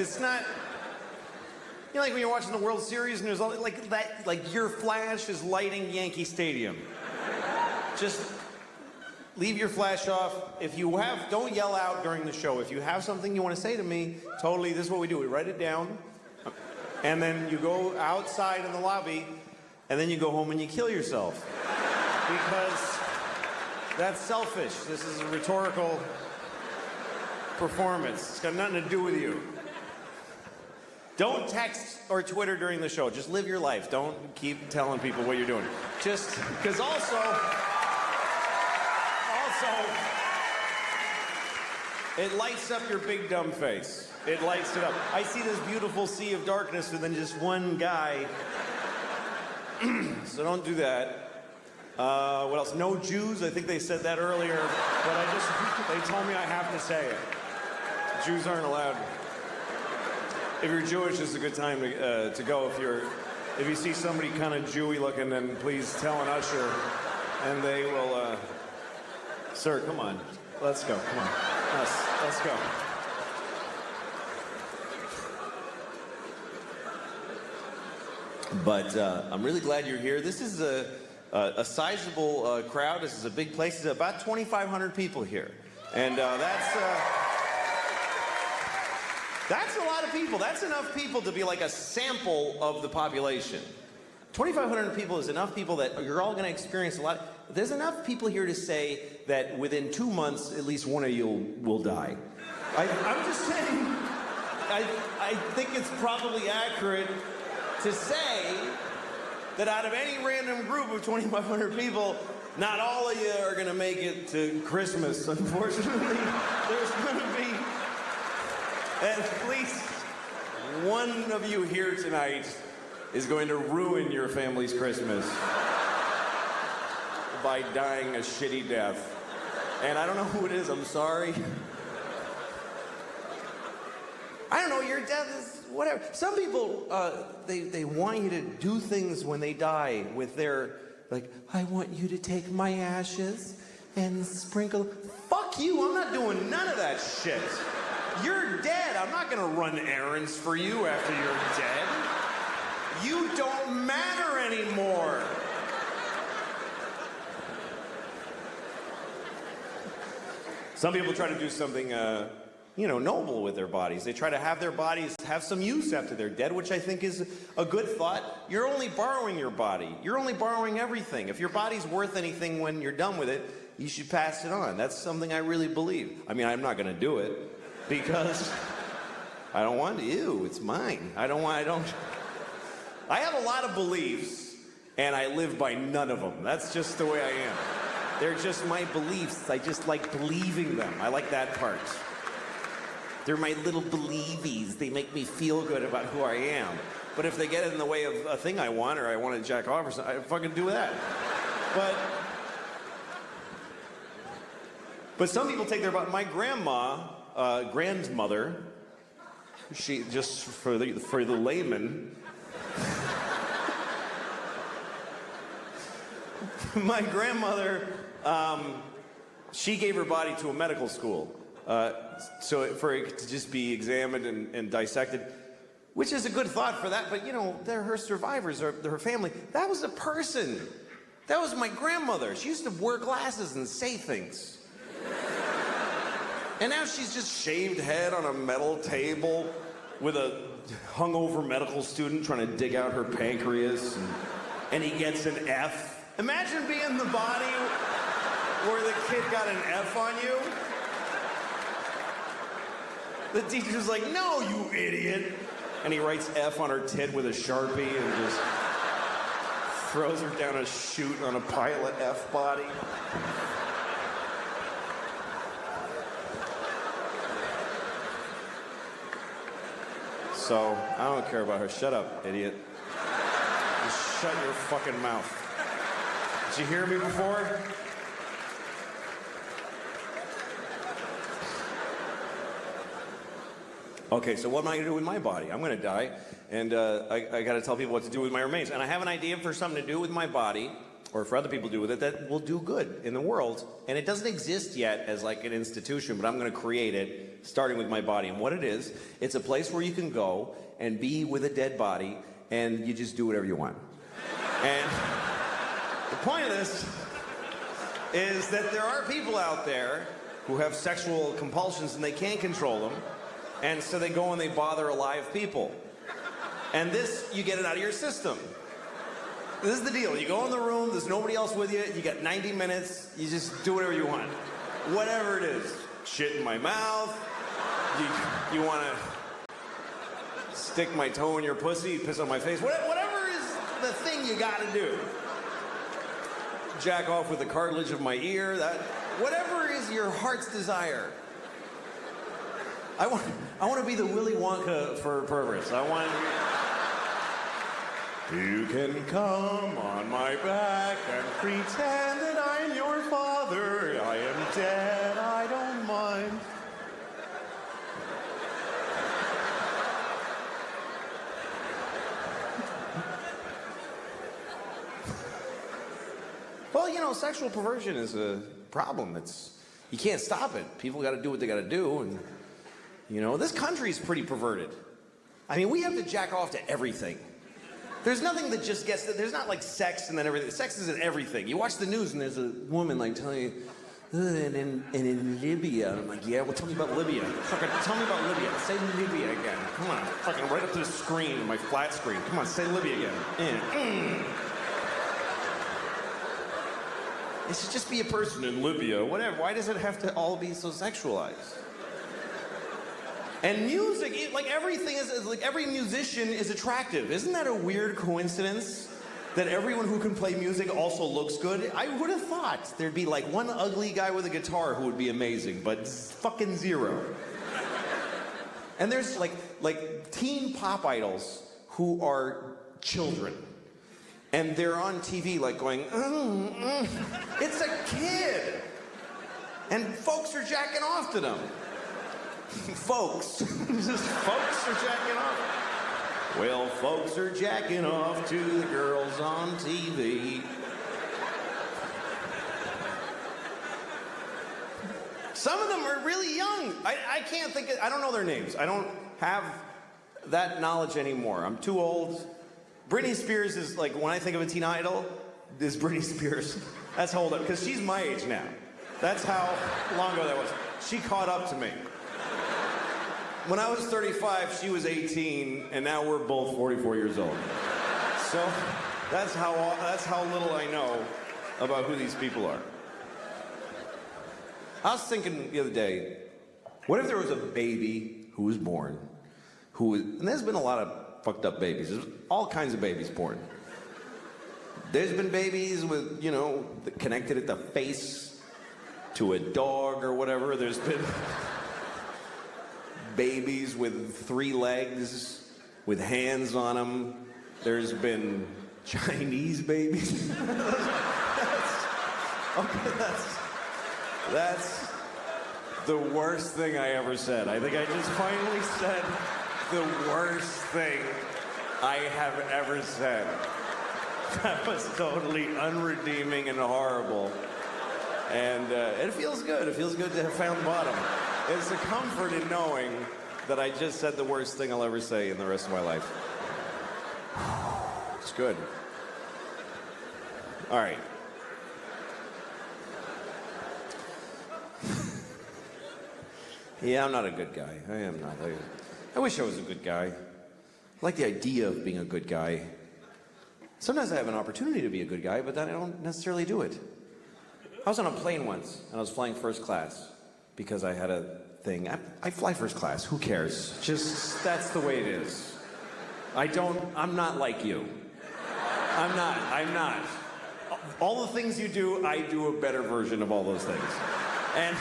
It's not, you know, like when you're watching the World Series and there's all, like that, like your flash is lighting Yankee Stadium. Just leave your flash off. If you have, don't yell out during the show. If you have something you want to say to me, totally, this is what we do. We write it down, and then you go outside in the lobby, and then you go home and you kill yourself. Because that's selfish. This is a rhetorical performance. It's got nothing to do with you. Don't text or Twitter during the show. Just live your life. Don't keep telling people what you're doing. Just because also, it lights up your big dumb face. It lights it up. I see this beautiful sea of darkness and then just one guy. So don't do that. What else? No Jews. I think they said that earlier, but they told me I have to say it. Jews aren't allowed. If you're Jewish, this is a good time to go. If you see somebody kind of Jewy looking, then please tell an usher, and they will. Sir, come on, let's go. Come on, let's go. But I'm really glad you're here. This is a sizable crowd. This is a big place. There's about 2,500 people here, and that's a lot of people. That's enough people to be like a sample of the population. 2,500 people is enough people that you're all going to experience a lot. There's enough people here to say that within 2 months, at least one of you will die. I'm just saying, I think it's probably accurate to say that out of any random group of 2,500 people, not all of you are going to make it to Christmas. Unfortunately, there's going to be at least one of you here tonight is going to ruin your family's Christmas by dying a shitty death. And I don't know who it is, I'm sorry. I don't know, your death is whatever. Some people, they want you to do things when they die with their, like, I want you to take my ashes and sprinkle. Fuck you, I'm not doing none of that shit. You're dead. I'm not gonna run errands for you after you're dead. You don't matter anymore. Some people try to do something, noble with their bodies. They try to have their bodies have some use after they're dead, which I think is a good thought. You're only borrowing your body. You're only borrowing everything. If your body's worth anything when you're done with it, you should pass it on. That's something I really believe. I mean, I'm not gonna do it. Because I don't want you, it's mine. I have a lot of beliefs, and I live by none of them. That's just the way I am. They're just my beliefs. I just like believing them. I like that part. They're my little believies. They make me feel good about who I am. But if they get in the way of a thing I want, or I want to jack off or something, I fucking do that. But some people take their body. My grandmother, she, just for the layman, my grandmother, she gave her body to a medical school, so for it to just be examined and dissected, which is a good thought for that. But they're her survivors, or her family. That was a person. That was my grandmother. She used to wear glasses and say things. And now she's just shaved head on a metal table with a hungover medical student trying to dig out her pancreas, and he gets an F. Imagine being the body where the kid got an F on you. The teacher's like, no, you idiot. And he writes F on her tit with a Sharpie and just throws her down a chute on a pilot F body. So, I don't care about her. Shut up, idiot. Just shut your fucking mouth. Did you hear me before? Okay, so what am I going to do with my body? I'm going to die, and I got to tell people what to do with my remains. And I have an idea for something to do with my body. or for other people to do with it, that will do good in the world. And it doesn't exist yet as like an institution, but I'm going to create it, starting with my body. And what it is, it's a place where you can go and be with a dead body, and you just do whatever you want. And the point of this is that there are people out there who have sexual compulsions and they can't control them, and so they go and they bother alive people. And this, you get it out of your system. This is the deal. You go in the room, there's nobody else with you, you got 90 minutes, you just do whatever you want. Whatever it is. Shit in my mouth, you want to stick my toe in your pussy, piss on my face, whatever is the thing you got to do. Jack off with the cartilage of my ear, whatever is your heart's desire. I want to be the Willy Wonka for perverts. You can come on my back and pretend that I'm your father. I am dead, I don't mind. Well, you know, sexual perversion is a problem. You can't stop it. People got to do what they got to do, and you know, this country's pretty perverted. I mean, we have to jack off to everything. There's nothing that just gets, there's not like sex and then everything. Sex is in everything. You watch the news and there's a woman like telling you, and in Libya. I'm like, yeah, well, tell me about Libya. Fucking tell me about Libya. Say Libya again. Come on, fucking right up to the screen, my flat screen. Come on, say Libya again. It should just be a person in Libya, whatever. Why does it have to all be so sexualized? And music, like everything is like every musician is attractive. Isn't that a weird coincidence? That everyone who can play music also looks good? I would have thought there'd be like one ugly guy with a guitar who would be amazing, but fucking zero. And there's like teen pop idols who are children. And they're on TV like going, it's a kid. And folks are jacking off to them. Folks. Just folks are jacking off. Well, folks are jacking off to the girls on TV. Some of them are really young. I can't think I don't know their names. I don't have that knowledge anymore. I'm too old. Britney Spears is like, when I think of a teen idol, is Britney Spears. That's how old up, because she's my age now. That's how long ago that was. She caught up to me. When I was 35, she was 18, and now we're both 44 years old. So that's how little I know about who these people are. I was thinking the other day, what if there was a baby who was born, and there's been a lot of fucked up babies. There's all kinds of babies born. There's been babies with, you know, connected at the face to a dog or whatever. There's been babies with 3 legs, with hands on them. There's been Chinese babies. That's the worst thing I ever said. I think I just finally said the worst thing I have ever said. That was totally unredeeming and horrible. And it feels good. It feels good to have found the bottom. It's a comfort in knowing that I just said the worst thing I'll ever say in the rest of my life. It's good. All right. Yeah, I'm not a good guy. I am not. I wish I was a good guy. I like the idea of being a good guy. Sometimes I have an opportunity to be a good guy, but then I don't necessarily do it. I was on a plane once, and I was flying first class because I had a thing. I fly first class. Who cares? Just, that's the way it is. I'm not like you. I'm not. All the things you do, I do a better version of all those things. And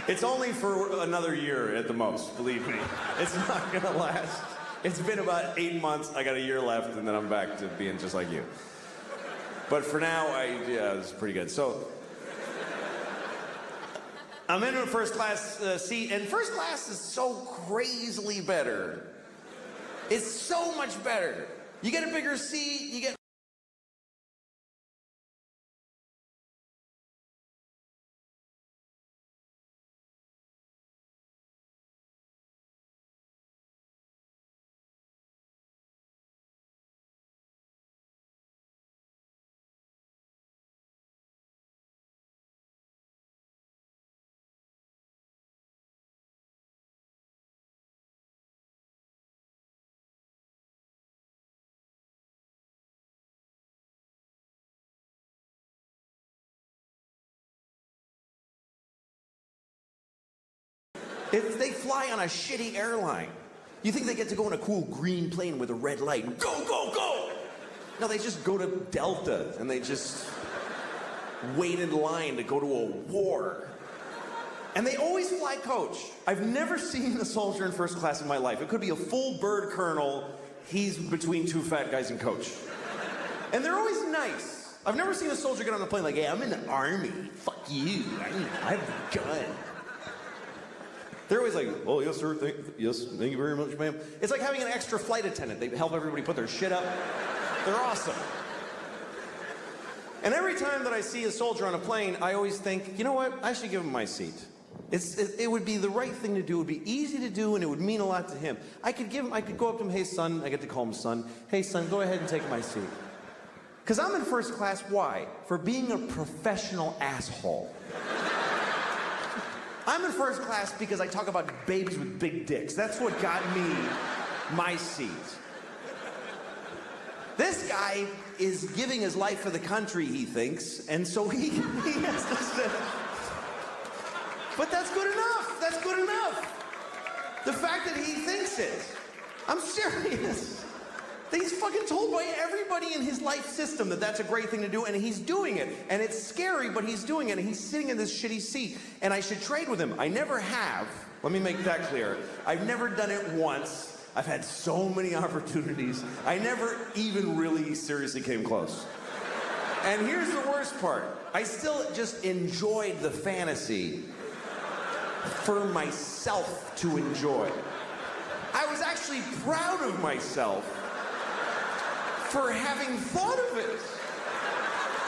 it's only for another year at the most, believe me. It's not gonna last. It's been about 8 months. I got a year left, and then I'm back to being just like you. But for now, it's pretty good. So I'm in a first class seat, and first class is so crazily better. It's so much better. You get a bigger seat, you get If they fly on a shitty airline, you think they get to go in a cool green plane with a red light and go, go, go? No, they just go to Delta and they just wait in line to go to a war. And they always fly coach. I've never seen a soldier in first class in my life. It could be a full bird colonel. He's between two fat guys in coach. And they're always nice. I've never seen a soldier get on a plane like, hey, I'm in the army. Fuck you. I have a gun. They're always like, oh, yes, sir. Thank you very much, ma'am. It's like having an extra flight attendant. They help everybody put their shit up. They're awesome. And every time that I see a soldier on a plane, I always think, you know what? I should give him my seat. It would be the right thing to do. It would be easy to do, and it would mean a lot to him. I could go up to him, hey, son. I get to call him son. Hey, son, go ahead and take my seat. Because I'm in first class. Why? For being a professional asshole. I'm in first class because I talk about babies with big dicks. That's what got me my seat. This guy is giving his life for the country, he thinks, and so he has to sit. But that's good enough. That's good enough. The fact that he thinks it. I'm serious. He's fucking told by everybody in his life system that that's a great thing to do, and he's doing it. And it's scary, but he's doing it, and he's sitting in this shitty seat. And I should trade with him. I never have. Let me make that clear. I've never done it once. I've had so many opportunities. I never even really seriously came close. And here's the worst part. I still just enjoyed the fantasy for myself to enjoy. I was actually proud of myself for having thought of it.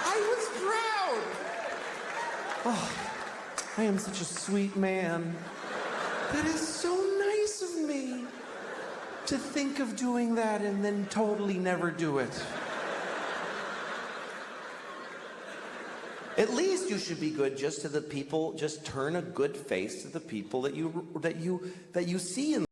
I was proud. Oh, I am such a sweet man. That is so nice of me to think of doing that and then totally never do it. At least you should be good just to the people, just turn a good face to the people that you see in